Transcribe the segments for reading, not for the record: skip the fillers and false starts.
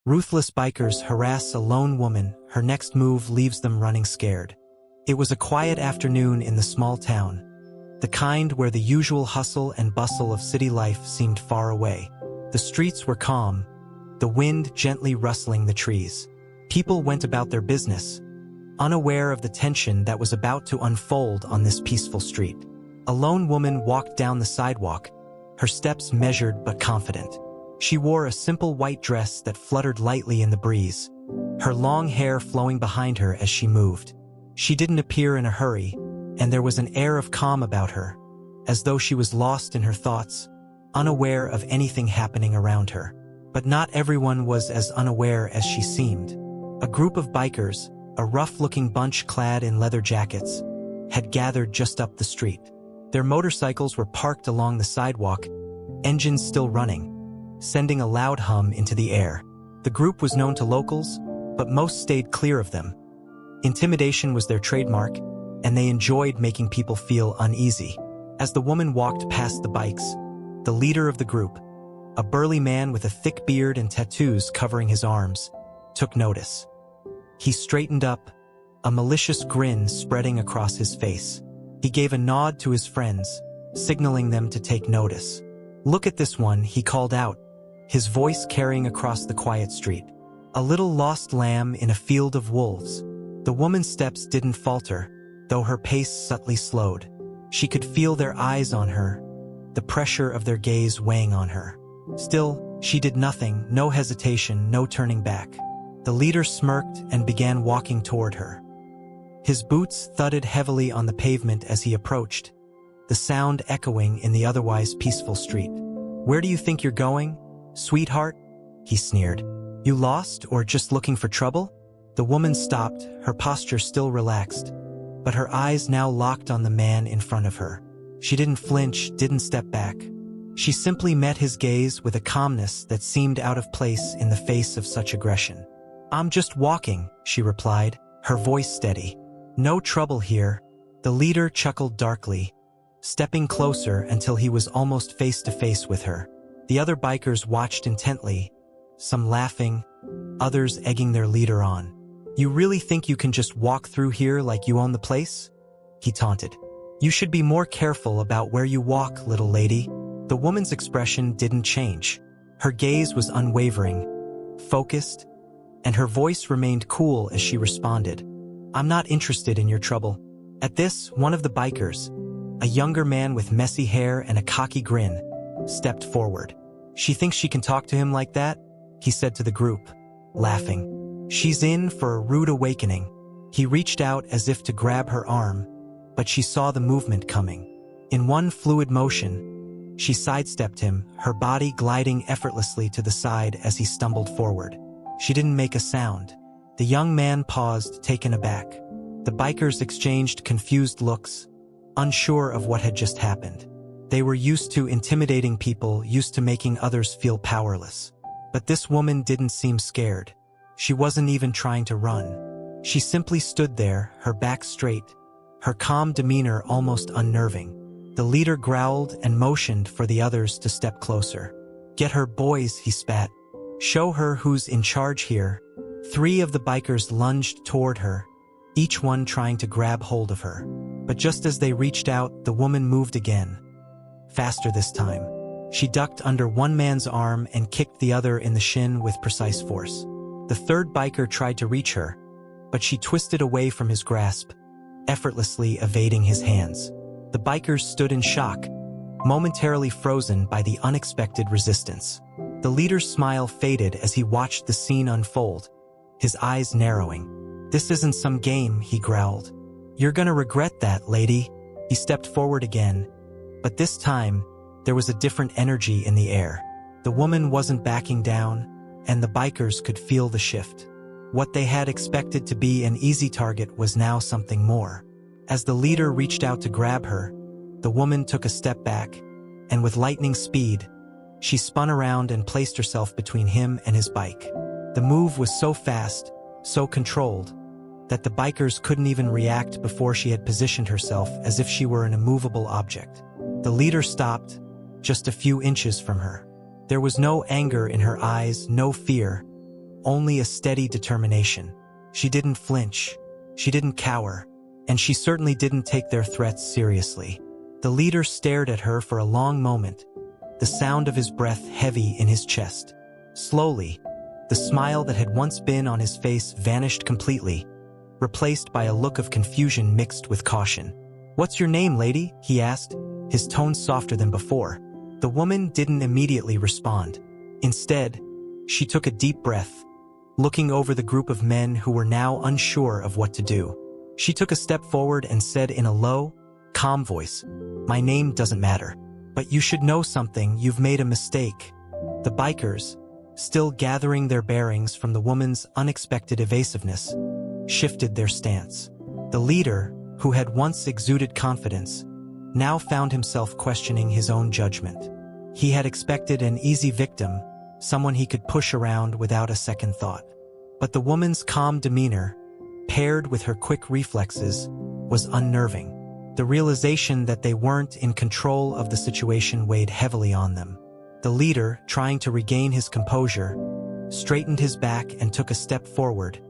Ruthless bikers harass a lone woman. Her next move leaves them running scared. It was a quiet afternoon in the small town, the kind where the usual hustle and bustle of city life seemed far away. The streets were calm, the wind gently rustling the trees. People went about their business, unaware of the tension that was about to unfold on this peaceful street. A lone woman walked down the sidewalk, her steps measured but confident. She wore a simple white dress that fluttered lightly in the breeze, her long hair flowing behind her as she moved. She didn't appear in a hurry, and there was an air of calm about her, as though she was lost in her thoughts, unaware of anything happening around her. But not everyone was as unaware as she seemed. A group of bikers, a rough-looking bunch clad in leather jackets, had gathered just up the street. Their motorcycles were parked along the sidewalk, engines still running, sending a loud hum into the air. The group was known to locals, but most stayed clear of them. Intimidation was their trademark, and they enjoyed making people feel uneasy. As the woman walked past the bikes, the leader of the group, a burly man with a thick beard and tattoos covering his arms, took notice. He straightened up, a malicious grin spreading across his face. He gave a nod to his friends, signaling them to take notice. "Look at this one," he called out, his voice carrying across the quiet street. A little lost lamb in a field of wolves. The woman's steps didn't falter, though her pace subtly slowed. She could feel their eyes on her, the pressure of their gaze weighing on her. Still, she did nothing, no hesitation, no turning back. The leader smirked and began walking toward her. His boots thudded heavily on the pavement as he approached, the sound echoing in the otherwise peaceful street. "Where do you think you're going, sweetheart?" he sneered. "You lost or just looking for trouble?" The woman stopped, her posture still relaxed, but her eyes now locked on the man in front of her. She didn't flinch, didn't step back. She simply met his gaze with a calmness that seemed out of place in the face of such aggression. "I'm just walking," she replied, her voice steady. "No trouble here." The leader chuckled darkly, stepping closer until he was almost face to face with her. The other bikers watched intently, some laughing, others egging their leader on. "You really think you can just walk through here like you own the place?" he taunted. "You should be more careful about where you walk, little lady." The woman's expression didn't change. Her gaze was unwavering, focused, and her voice remained cool as she responded, "I'm not interested in your trouble." At this, one of the bikers, a younger man with messy hair and a cocky grin, stepped forward. "She thinks she can talk to him like that?" he said to the group, laughing. "She's in for a rude awakening." He reached out as if to grab her arm, but she saw the movement coming. In one fluid motion, she sidestepped him, her body gliding effortlessly to the side as he stumbled forward. She didn't make a sound. The young man paused, taken aback. The bikers exchanged confused looks, unsure of what had just happened. They were used to intimidating people, used to making others feel powerless. But this woman didn't seem scared. She wasn't even trying to run. She simply stood there, her back straight, her calm demeanor almost unnerving. The leader growled and motioned for the others to step closer. "Get her, boys," he spat. "Show her who's in charge here." 3 of the bikers lunged toward her, each one trying to grab hold of her. But just as they reached out, the woman moved again. Faster this time. She ducked under one man's arm and kicked the other in the shin with precise force. The 3rd biker tried to reach her, but she twisted away from his grasp, effortlessly evading his hands. The bikers stood in shock, momentarily frozen by the unexpected resistance. The leader's smile faded as he watched the scene unfold, his eyes narrowing. "This isn't some game," he growled. "You're gonna regret that, lady." He stepped forward again, but this time, there was a different energy in the air. The woman wasn't backing down, and the bikers could feel the shift. What they had expected to be an easy target was now something more. As the leader reached out to grab her, the woman took a step back, and with lightning speed, she spun around and placed herself between him and his bike. The move was so fast, so controlled, that the bikers couldn't even react before she had positioned herself as if she were an immovable object. The leader stopped, just a few inches from her. There was no anger in her eyes, no fear, only a steady determination. She didn't flinch, she didn't cower, and she certainly didn't take their threats seriously. The leader stared at her for a long moment, the sound of his breath heavy in his chest. Slowly, the smile that had once been on his face vanished completely, replaced by a look of confusion mixed with caution. "What's your name, lady?" he asked, his tone softer than before. The woman didn't immediately respond. Instead, she took a deep breath, looking over the group of men who were now unsure of what to do. She took a step forward and said in a low, calm voice, "My name doesn't matter. But you should know something, you've made a mistake." The bikers, still gathering their bearings from the woman's unexpected evasiveness, shifted their stance. The leader, who had once exuded confidence, now found himself questioning his own judgment. He had expected an easy victim, someone he could push around without a second thought. But the woman's calm demeanor, paired with her quick reflexes, was unnerving. The realization that they weren't in control of the situation weighed heavily on them. The leader, trying to regain his composure, straightened his back and took a step forward,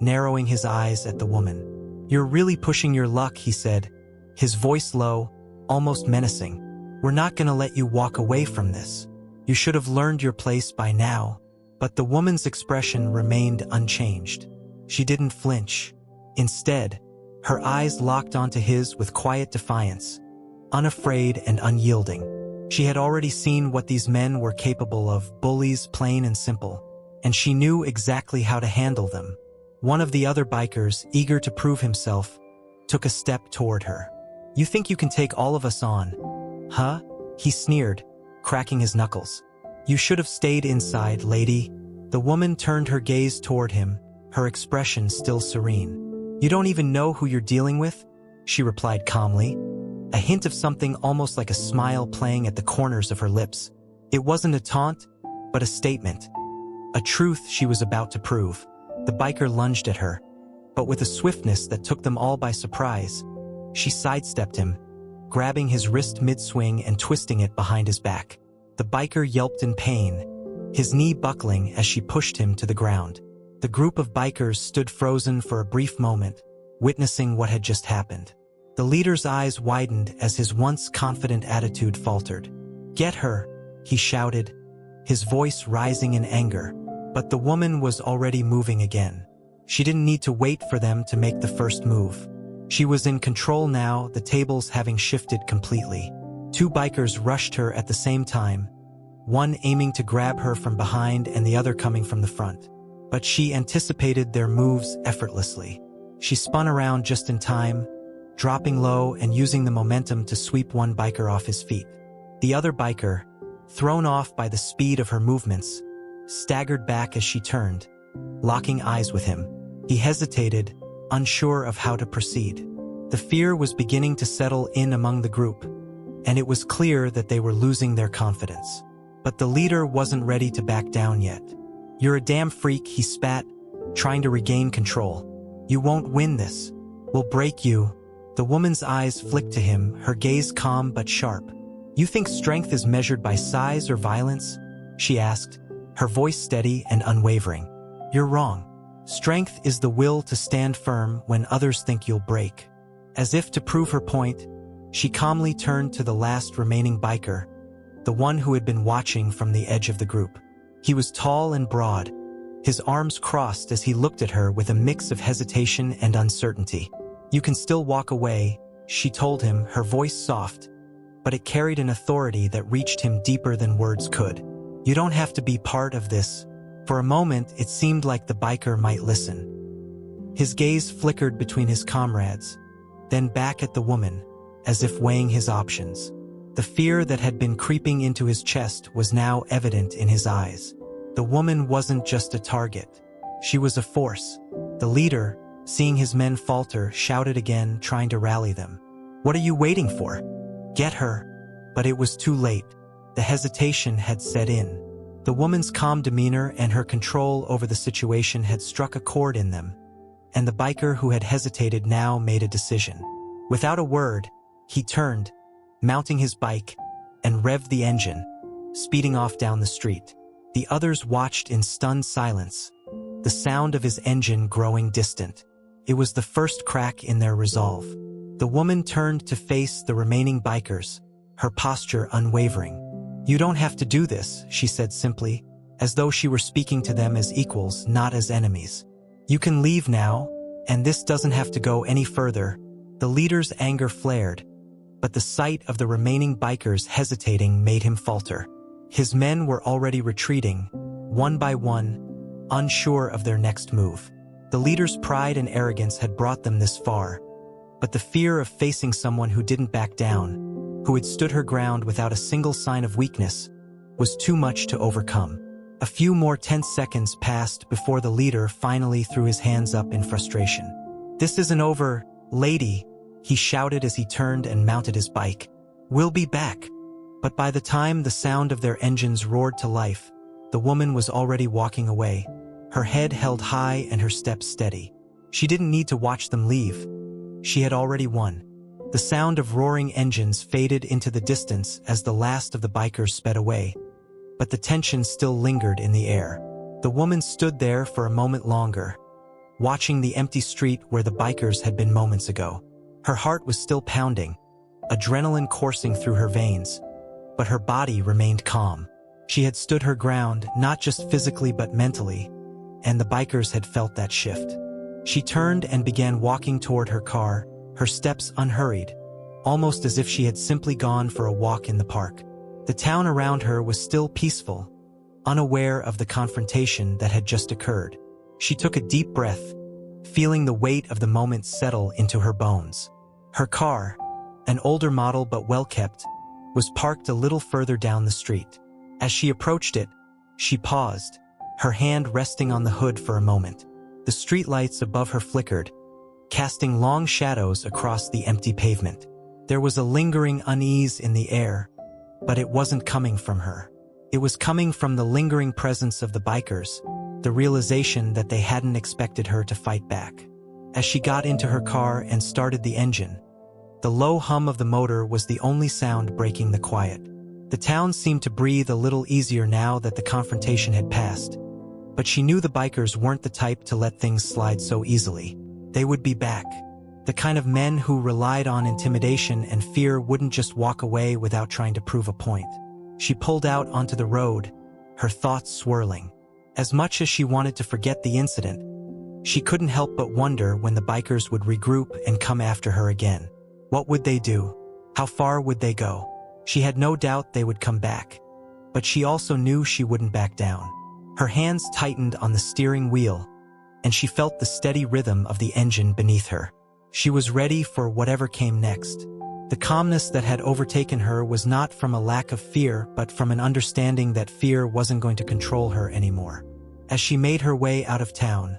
narrowing his eyes at the woman. "You're really pushing your luck," he said, his voice low, almost menacing. "We're not gonna let you walk away from this. You should have learned your place by now." But the woman's expression remained unchanged. She didn't flinch. Instead, her eyes locked onto his with quiet defiance, unafraid and unyielding. She had already seen what these men were capable of, bullies plain and simple, and she knew exactly how to handle them. One of the other bikers, eager to prove himself, took a step toward her. "You think you can take all of us on, huh?" he sneered, cracking his knuckles. "You should have stayed inside, lady." The woman turned her gaze toward him, her expression still serene. "You don't even know who you're dealing with?" she replied calmly, a hint of something almost like a smile playing at the corners of her lips. It wasn't a taunt, but a statement, a truth she was about to prove. The biker lunged at her, but with a swiftness that took them all by surprise. She sidestepped him, grabbing his wrist mid-swing and twisting it behind his back. The biker yelped in pain, his knee buckling as she pushed him to the ground. The group of bikers stood frozen for a brief moment, witnessing what had just happened. The leader's eyes widened as his once confident attitude faltered. "Get her," he shouted, his voice rising in anger. But the woman was already moving again. She didn't need to wait for them to make the first move. She was in control now, the tables having shifted completely. Two bikers rushed her at the same time, one aiming to grab her from behind and the other coming from the front. But she anticipated their moves effortlessly. She spun around just in time, dropping low and using the momentum to sweep one biker off his feet. The other biker, thrown off by the speed of her movements, staggered back as she turned, locking eyes with him. He hesitated, unsure of how to proceed. The fear was beginning to settle in among the group, and it was clear that they were losing their confidence. But the leader wasn't ready to back down yet. "You're a damn freak," he spat, trying to regain control. "You won't win this. We'll break you." The woman's eyes flicked to him, her gaze calm but sharp. "You think strength is measured by size or violence?" she asked, her voice steady and unwavering. "You're wrong. Strength is the will to stand firm when others think you'll break." As if to prove her point, she calmly turned to the last remaining biker, the one who had been watching from the edge of the group. He was tall and broad, his arms crossed as he looked at her with a mix of hesitation and uncertainty. "You can still walk away," she told him, her voice soft, but it carried an authority that reached him deeper than words could. "You don't have to be part of this." For a moment, it seemed like the biker might listen. His gaze flickered between his comrades, then back at the woman, as if weighing his options. The fear that had been creeping into his chest was now evident in his eyes. The woman wasn't just a target. She was a force. The leader, seeing his men falter, shouted again, trying to rally them. "What are you waiting for? Get her." But it was too late. The hesitation had set in. The woman's calm demeanor and her control over the situation had struck a chord in them, and the biker who had hesitated now made a decision. Without a word, he turned, mounting his bike, and revved the engine, speeding off down the street. The others watched in stunned silence, the sound of his engine growing distant. It was the first crack in their resolve. The woman turned to face the remaining bikers, her posture unwavering. "You don't have to do this," she said simply, as though she were speaking to them as equals, not as enemies. "You can leave now, and this doesn't have to go any further." The leader's anger flared, but the sight of the remaining bikers hesitating made him falter. His men were already retreating, one by one, unsure of their next move. The leader's pride and arrogance had brought them this far, but the fear of facing someone who didn't back down, who had stood her ground without a single sign of weakness, was too much to overcome. A few more tense seconds passed before the leader finally threw his hands up in frustration. "This isn't over, lady," he shouted as he turned and mounted his bike. "We'll be back." But by the time the sound of their engines roared to life, the woman was already walking away, her head held high and her steps steady. She didn't need to watch them leave. She had already won. The sound of roaring engines faded into the distance as the last of the bikers sped away, but the tension still lingered in the air. The woman stood there for a moment longer, watching the empty street where the bikers had been moments ago. Her heart was still pounding, adrenaline coursing through her veins, but her body remained calm. She had stood her ground, not just physically but mentally, and the bikers had felt that shift. She turned and began walking toward her car, her steps unhurried, almost as if she had simply gone for a walk in the park. The town around her was still peaceful, unaware of the confrontation that had just occurred. She took a deep breath, feeling the weight of the moment settle into her bones. Her car, an older model but well-kept, was parked a little further down the street. As she approached it, she paused, her hand resting on the hood for a moment. The streetlights above her flickered, casting long shadows across the empty pavement. There was a lingering unease in the air, but it wasn't coming from her. It was coming from the lingering presence of the bikers, the realization that they hadn't expected her to fight back. As she got into her car and started the engine, the low hum of the motor was the only sound breaking the quiet. The town seemed to breathe a little easier now that the confrontation had passed, but she knew the bikers weren't the type to let things slide so easily. They would be back. The kind of men who relied on intimidation and fear wouldn't just walk away without trying to prove a point. She pulled out onto the road, her thoughts swirling. As much as she wanted to forget the incident, she couldn't help but wonder when the bikers would regroup and come after her again. What would they do? How far would they go? She had no doubt they would come back, but she also knew she wouldn't back down. Her hands tightened on the steering wheel, and she felt the steady rhythm of the engine beneath her. She was ready for whatever came next. The calmness that had overtaken her was not from a lack of fear, but from an understanding that fear wasn't going to control her anymore. As she made her way out of town,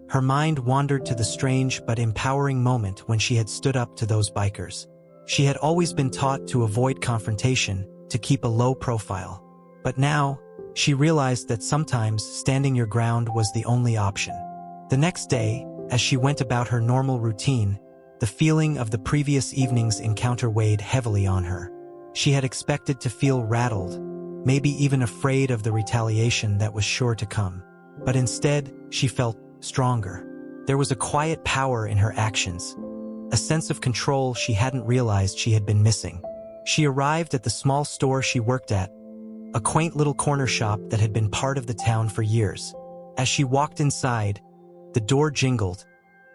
her mind wandered to the strange but empowering moment when she had stood up to those bikers. She had always been taught to avoid confrontation, to keep a low profile. But now, she realized that sometimes standing your ground was the only option. The next day, as she went about her normal routine, the feeling of the previous evening's encounter weighed heavily on her. She had expected to feel rattled, maybe even afraid of the retaliation that was sure to come. But instead, she felt stronger. There was a quiet power in her actions, a sense of control she hadn't realized she had been missing. She arrived at the small store she worked at, a quaint little corner shop that had been part of the town for years. As she walked inside, the door jingled,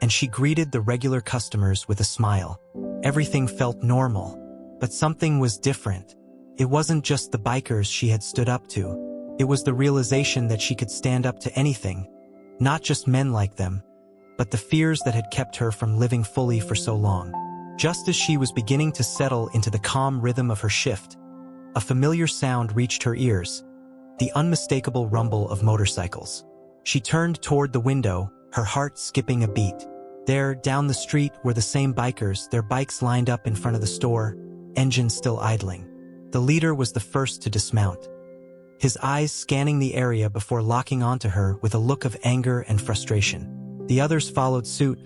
and she greeted the regular customers with a smile. Everything felt normal, but something was different. It wasn't just the bikers she had stood up to. It was the realization that she could stand up to anything, not just men like them, but the fears that had kept her from living fully for so long. Just as she was beginning to settle into the calm rhythm of her shift, a familiar sound reached her ears, the unmistakable rumble of motorcycles. She turned toward the window, her heart skipping a beat. There, down the street, were the same bikers, their bikes lined up in front of the store, engines still idling. The leader was the first to dismount, his eyes scanning the area before locking onto her with a look of anger and frustration. The others followed suit,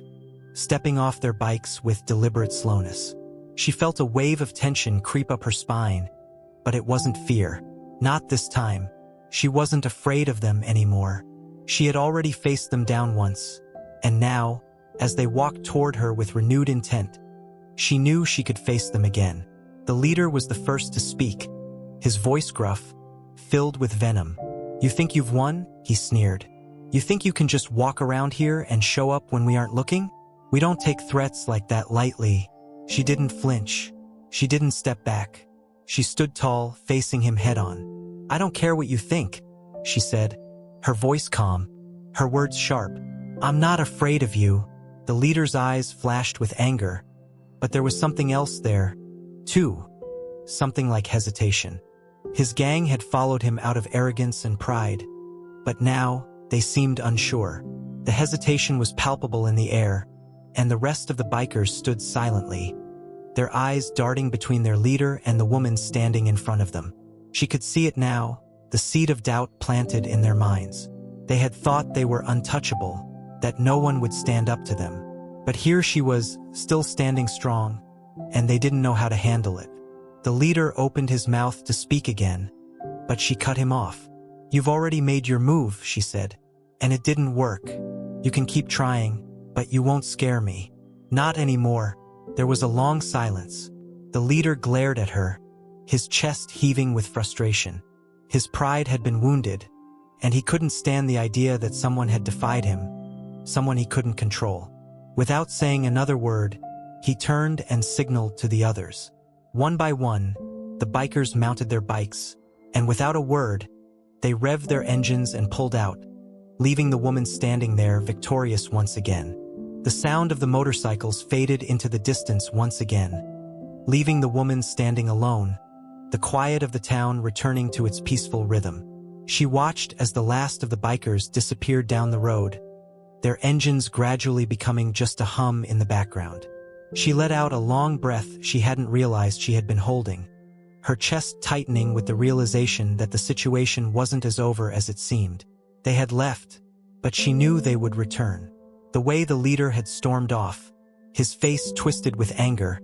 stepping off their bikes with deliberate slowness. She felt a wave of tension creep up her spine, but it wasn't fear. Not this time. She wasn't afraid of them anymore. She had already faced them down once, and now, as they walked toward her with renewed intent, she knew she could face them again. The leader was the first to speak, his voice gruff, filled with venom. "You think you've won?" he sneered. "You think you can just walk around here and show up when we aren't looking? We don't take threats like that lightly." She didn't flinch. She didn't step back. She stood tall, facing him head-on. "I don't care what you think," she said, her voice calm, her words sharp. "I'm not afraid of you." The leader's eyes flashed with anger, but there was something else there, too. Something like hesitation. His gang had followed him out of arrogance and pride, but now they seemed unsure. The hesitation was palpable in the air, and the rest of the bikers stood silently, their eyes darting between their leader and the woman standing in front of them. She could see it now, the seed of doubt planted in their minds. They had thought they were untouchable, that no one would stand up to them. But here she was, still standing strong, and they didn't know how to handle it. The leader opened his mouth to speak again, but she cut him off. "You've already made your move," she said, "and it didn't work. You can keep trying, but you won't scare me." "Not anymore." There was a long silence. The leader glared at her, his chest heaving with frustration. His pride had been wounded, and he couldn't stand the idea that someone had defied him, someone he couldn't control. Without saying another word, he turned and signaled to the others. One by one, the bikers mounted their bikes, and without a word, they revved their engines and pulled out, leaving the woman standing there victorious once again. The sound of the motorcycles faded into the distance once again, leaving the woman standing alone, the quiet of the town returning to its peaceful rhythm. She watched as the last of the bikers disappeared down the road, their engines gradually becoming just a hum in the background. She let out a long breath she hadn't realized she had been holding, her chest tightening with the realization that the situation wasn't as over as it seemed. They had left, but she knew they would return. The way the leader had stormed off, his face twisted with anger,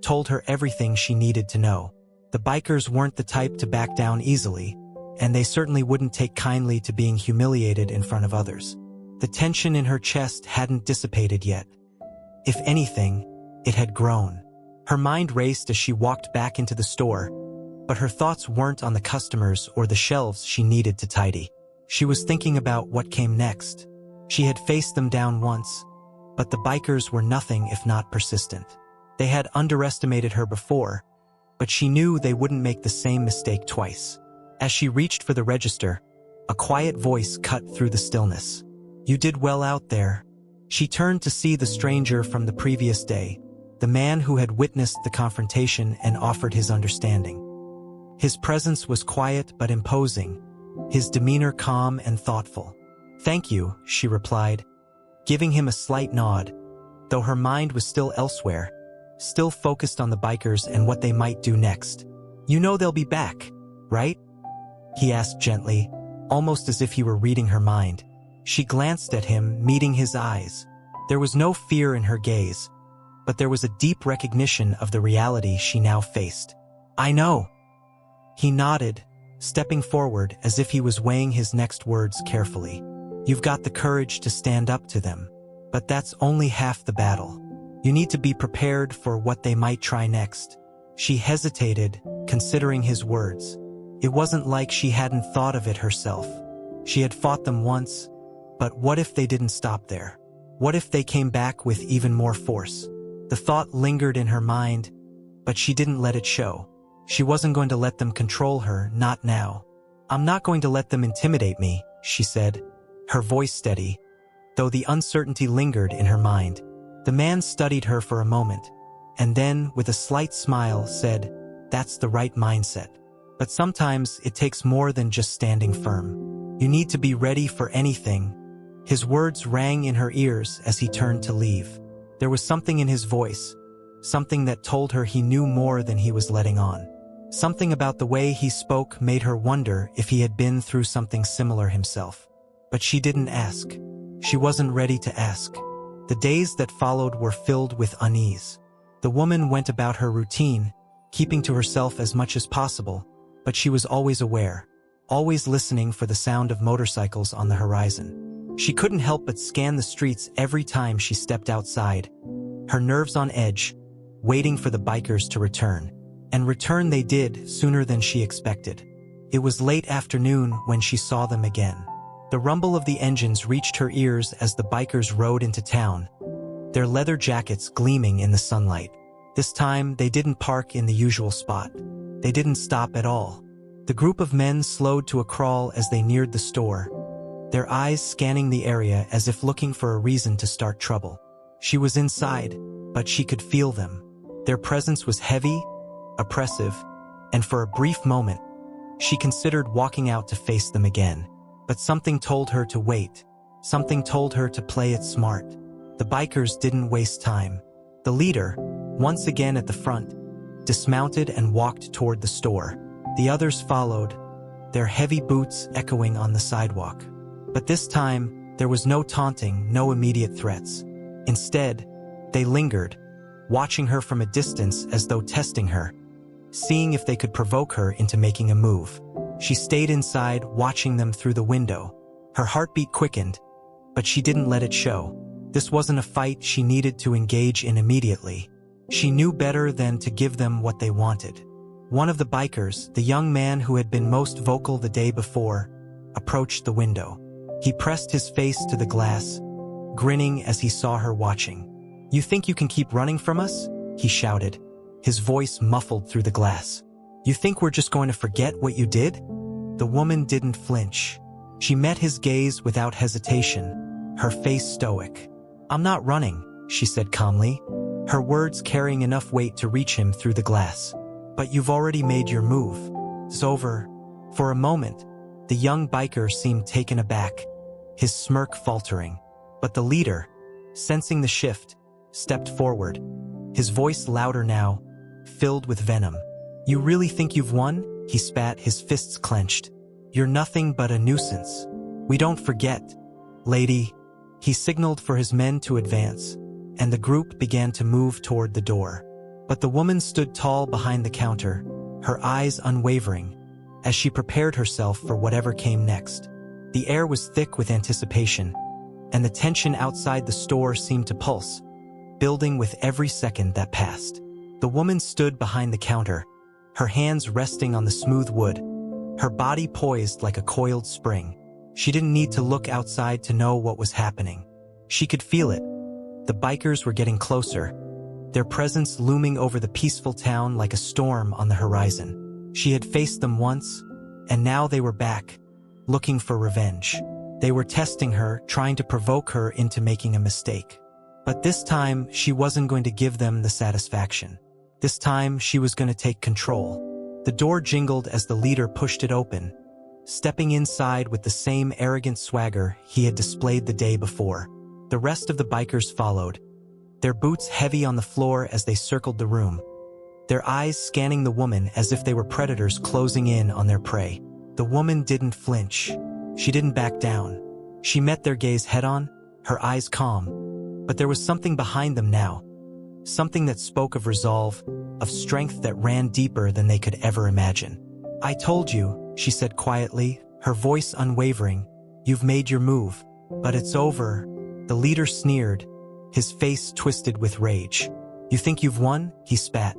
told her everything she needed to know. The bikers weren't the type to back down easily, and they certainly wouldn't take kindly to being humiliated in front of others. The tension in her chest hadn't dissipated yet. If anything, it had grown. Her mind raced as she walked back into the store, but her thoughts weren't on the customers or the shelves she needed to tidy. She was thinking about what came next. She had faced them down once, but the bikers were nothing if not persistent. They had underestimated her before, but she knew they wouldn't make the same mistake twice. As she reached for the register, a quiet voice cut through the stillness. "You did well out there." She turned to see the stranger from the previous day, the man who had witnessed the confrontation and offered his understanding. His presence was quiet but imposing, his demeanor calm and thoughtful. "Thank you," she replied, giving him a slight nod, though her mind was still elsewhere, still focused on the bikers and what they might do next. "You know they'll be back, right?" he asked gently, almost as if he were reading her mind. She glanced at him, meeting his eyes. There was no fear in her gaze, but there was a deep recognition of the reality she now faced. "I know." He nodded, stepping forward as if he was weighing his next words carefully. "You've got the courage to stand up to them, but that's only half the battle. You need to be prepared for what they might try next." She hesitated, considering his words. It wasn't like she hadn't thought of it herself. She had fought them once, but what if they didn't stop there? What if they came back with even more force? The thought lingered in her mind, but she didn't let it show. She wasn't going to let them control her, not now. "I'm not going to let them intimidate me," she said, her voice steady, though the uncertainty lingered in her mind. The man studied her for a moment, and then, with a slight smile, said, "That's the right mindset. But sometimes it takes more than just standing firm. You need to be ready for anything." His words rang in her ears as he turned to leave. There was something in his voice, something that told her he knew more than he was letting on. Something about the way he spoke made her wonder if he had been through something similar himself. But she didn't ask. She wasn't ready to ask. The days that followed were filled with unease. The woman went about her routine, keeping to herself as much as possible, but she was always aware, always listening for the sound of motorcycles on the horizon. She couldn't help but scan the streets every time she stepped outside, her nerves on edge, waiting for the bikers to return. And return they did sooner than she expected. It was late afternoon when she saw them again. The rumble of the engines reached her ears as the bikers rode into town, their leather jackets gleaming in the sunlight. This time, they didn't park in the usual spot. They didn't stop at all. The group of men slowed to a crawl as they neared the store, their eyes scanning the area as if looking for a reason to start trouble. She was inside, but she could feel them. Their presence was heavy, oppressive, and for a brief moment, she considered walking out to face them again. But something told her to wait. Something told her to play it smart. The bikers didn't waste time. The leader, once again at the front, dismounted and walked toward the store. The others followed, their heavy boots echoing on the sidewalk. But this time, there was no taunting, no immediate threats. Instead, they lingered, watching her from a distance as though testing her, seeing if they could provoke her into making a move. She stayed inside, watching them through the window. Her heartbeat quickened, but she didn't let it show. This wasn't a fight she needed to engage in immediately. She knew better than to give them what they wanted. One of the bikers, the young man who had been most vocal the day before, approached the window. He pressed his face to the glass, grinning as he saw her watching. "You think you can keep running from us?" he shouted, his voice muffled through the glass. "You think we're just going to forget what you did?" The woman didn't flinch. She met his gaze without hesitation, her face stoic. "I'm not running," she said calmly, her words carrying enough weight to reach him through the glass. "But you've already made your move. It's over." For a moment, the young biker seemed taken aback, his smirk faltering. But the leader, sensing the shift, stepped forward, his voice louder now, filled with venom. "You really think you've won?" he spat, his fists clenched. "You're nothing but a nuisance. We don't forget, lady." He signaled for his men to advance, and the group began to move toward the door. But the woman stood tall behind the counter, her eyes unwavering, as she prepared herself for whatever came next. The air was thick with anticipation, and the tension outside the store seemed to pulse, building with every second that passed. The woman stood behind the counter, her hands resting on the smooth wood, her body poised like a coiled spring. She didn't need to look outside to know what was happening. She could feel it. The bikers were getting closer, their presence looming over the peaceful town like a storm on the horizon. She had faced them once, and now they were back, looking for revenge. They were testing her, trying to provoke her into making a mistake. But this time, she wasn't going to give them the satisfaction. This time, she was going to take control. The door jingled as the leader pushed it open, stepping inside with the same arrogant swagger he had displayed the day before. The rest of the bikers followed, their boots heavy on the floor as they circled the room, their eyes scanning the woman as if they were predators closing in on their prey. The woman didn't flinch. She didn't back down. She met their gaze head-on, her eyes calm. But there was something behind them now, something that spoke of resolve, of strength that ran deeper than they could ever imagine. "I told you," she said quietly, her voice unwavering. "You've made your move, but it's over." The leader sneered, his face twisted with rage. "You think you've won?" he spat.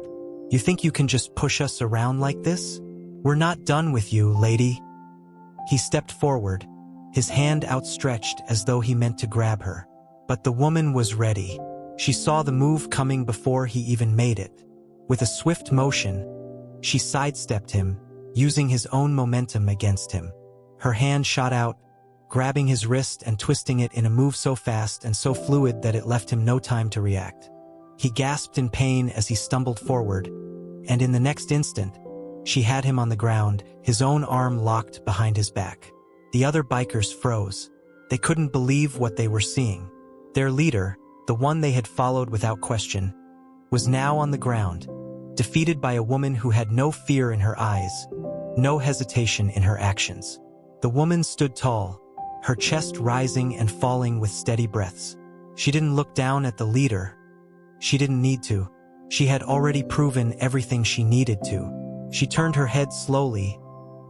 "You think you can just push us around like this? We're not done with you, lady." He stepped forward, his hand outstretched as though he meant to grab her. But the woman was ready. She saw the move coming before he even made it. With a swift motion, she sidestepped him, using his own momentum against him. Her hand shot out, grabbing his wrist and twisting it in a move so fast and so fluid that it left him no time to react. He gasped in pain as he stumbled forward, and in the next instant, she had him on the ground, his own arm locked behind his back. The other bikers froze. They couldn't believe what they were seeing. Their leader, the one they had followed without question, was now on the ground, defeated by a woman who had no fear in her eyes, no hesitation in her actions. The woman stood tall, her chest rising and falling with steady breaths. She didn't look down at the leader. She didn't need to. She had already proven everything she needed to. She turned her head slowly,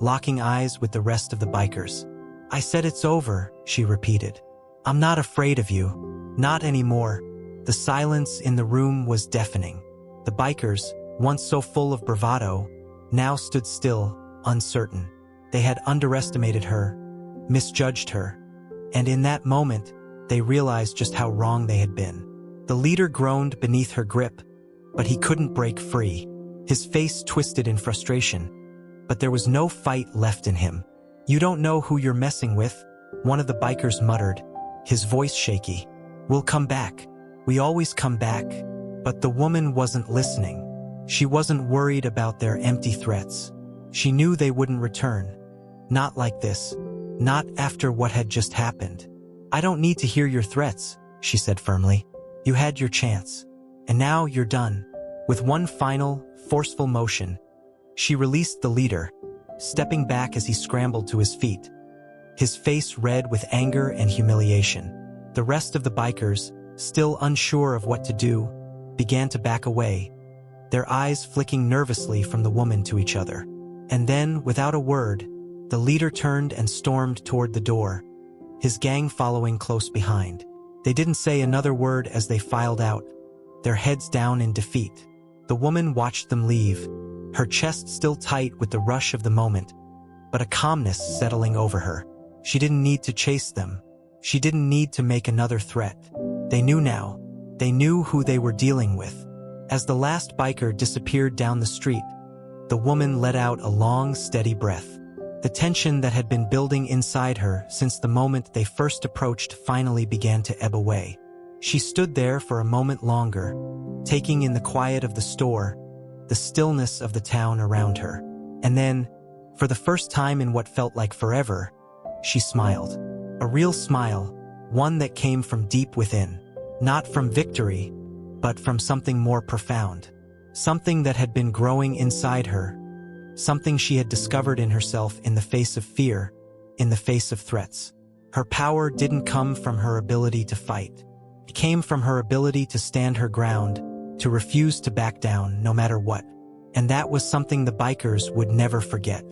locking eyes with the rest of the bikers. "I said it's over," she repeated. I'm not afraid of you. Not anymore. The silence in the room was deafening. The bikers, once so full of bravado, now stood still, uncertain. They had underestimated her, misjudged her, and in that moment, they realized just how wrong they had been. The leader groaned beneath her grip, but he couldn't break free. His face twisted in frustration, but there was no fight left in him. "You don't know who you're messing with," one of the bikers muttered, his voice shaky. "We'll come back. We always come back." But the woman wasn't listening. She wasn't worried about their empty threats. She knew they wouldn't return. Not like this. Not after what had just happened. "I don't need to hear your threats," she said firmly. "You had your chance. And now you're done." With one final, forceful motion, she released the leader, stepping back as he scrambled to his feet, his face red with anger and humiliation. The rest of the bikers, still unsure of what to do, began to back away, their eyes flicking nervously from the woman to each other. And then, without a word, the leader turned and stormed toward the door, his gang following close behind. They didn't say another word as they filed out, their heads down in defeat. The woman watched them leave, her chest still tight with the rush of the moment, but a calmness settling over her. She didn't need to chase them. She didn't need to make another threat. They knew now. They knew who they were dealing with. As the last biker disappeared down the street, the woman let out a long, steady breath. The tension that had been building inside her since the moment they first approached finally began to ebb away. She stood there for a moment longer, taking in the quiet of the store, the stillness of the town around her. And then, for the first time in what felt like forever, she smiled. A real smile, one that came from deep within. Not from victory, but from something more profound. Something that had been growing inside her. Something she had discovered in herself in the face of fear, in the face of threats. Her power didn't come from her ability to fight. It came from her ability to stand her ground, to refuse to back down no matter what. And that was something the bikers would never forget.